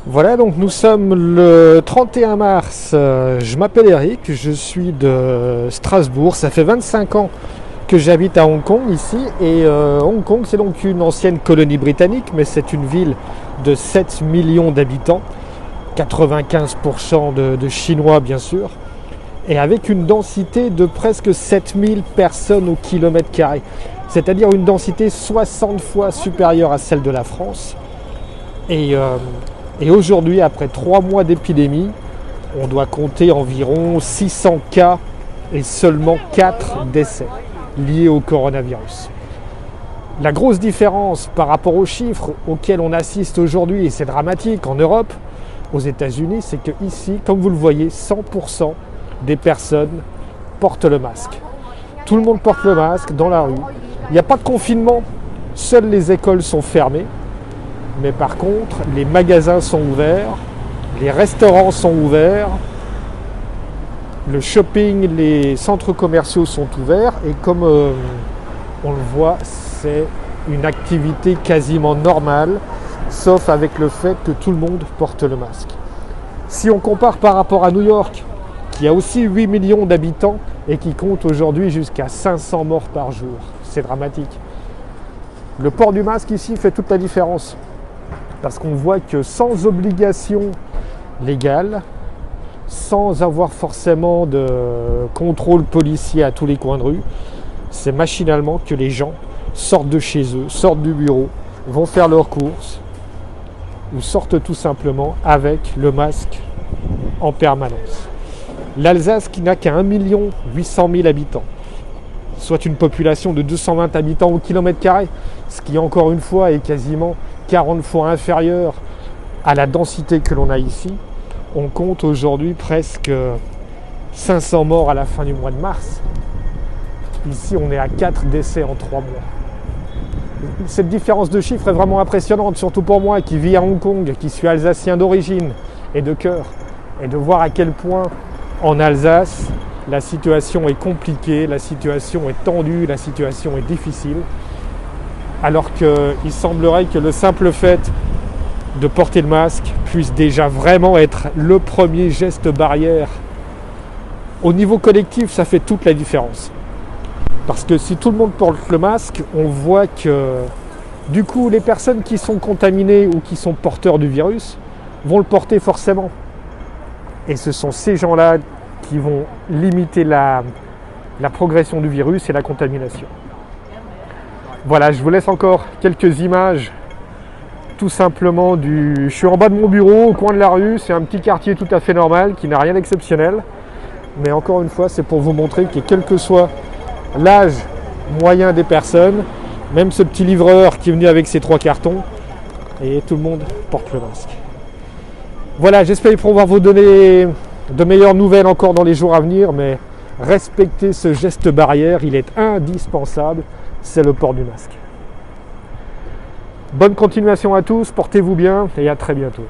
Voilà, donc nous sommes le 31 mars. Je m'appelle Eric, je suis de Strasbourg. Ça fait 25 ans que j'habite à Hong Kong ici. Et Hong Kong, c'est donc une ancienne colonie britannique, mais c'est une ville de 7 millions d'habitants, 95% de Chinois bien sûr, et avec une densité de presque 7000 personnes au kilomètre carré. C'est-à-dire une densité 60 fois supérieure à celle de la France. Et aujourd'hui, après 3 mois d'épidémie, on doit compter environ 600 cas et seulement 4 décès liés au coronavirus. La grosse différence par rapport aux chiffres auxquels on assiste aujourd'hui, et c'est dramatique en Europe, aux États-Unis, c'est que ici, comme vous le voyez, 100% des personnes portent le masque. Tout le monde porte le masque dans la rue. Il n'y a pas de confinement, seules les écoles sont fermées. Mais par contre, les magasins sont ouverts, les restaurants sont ouverts, le shopping, les centres commerciaux sont ouverts. Et comme on le voit, c'est une activité quasiment normale, sauf avec le fait que tout le monde porte le masque. Si on compare par rapport à New York, qui a aussi 8 millions d'habitants et qui compte aujourd'hui jusqu'à 500 morts par jour, c'est dramatique. Le port du masque ici fait toute la différence. Parce qu'on voit que sans obligation légale, sans avoir forcément de contrôle policier à tous les coins de rue, c'est machinalement que les gens sortent de chez eux, sortent du bureau, vont faire leurs courses ou sortent tout simplement avec le masque en permanence. L'Alsace, qui n'a qu'à 1 800 000 habitants, soit une population de 220 habitants au kilomètre carré, ce qui encore une fois est quasiment 40 fois inférieur à la densité que l'on a ici. On compte aujourd'hui presque 500 morts à la fin du mois de mars. Ici, on est à 4 décès en 3 mois. Cette différence de chiffres est vraiment impressionnante, surtout pour moi qui vis à Hong Kong, qui suis alsacien d'origine et de cœur, et de voir à quel point en Alsace, la situation est compliquée, la situation est tendue, la situation est difficile. Alors qu'il semblerait que le simple fait de porter le masque puisse déjà vraiment être le premier geste barrière. Au niveau collectif, ça fait toute la différence. Parce que si tout le monde porte le masque, on voit que du coup, les personnes qui sont contaminées ou qui sont porteurs du virus vont le porter forcément. Et ce sont ces gens-là qui vont limiter la progression du virus et la contamination. Voilà, je vous laisse encore quelques images tout simplement Je suis en bas de mon bureau, au coin de la rue, c'est un petit quartier tout à fait normal, qui n'a rien d'exceptionnel. Mais encore une fois, c'est pour vous montrer que quel que soit l'âge moyen des personnes, même ce petit livreur qui est venu avec ses 3 cartons, et tout le monde porte le masque. Voilà, j'espère pouvoir vous donner de meilleures nouvelles encore dans les jours à venir, mais respectez ce geste barrière, il est indispensable. C'est le port du masque. Bonne continuation à tous, portez-vous bien et à très bientôt.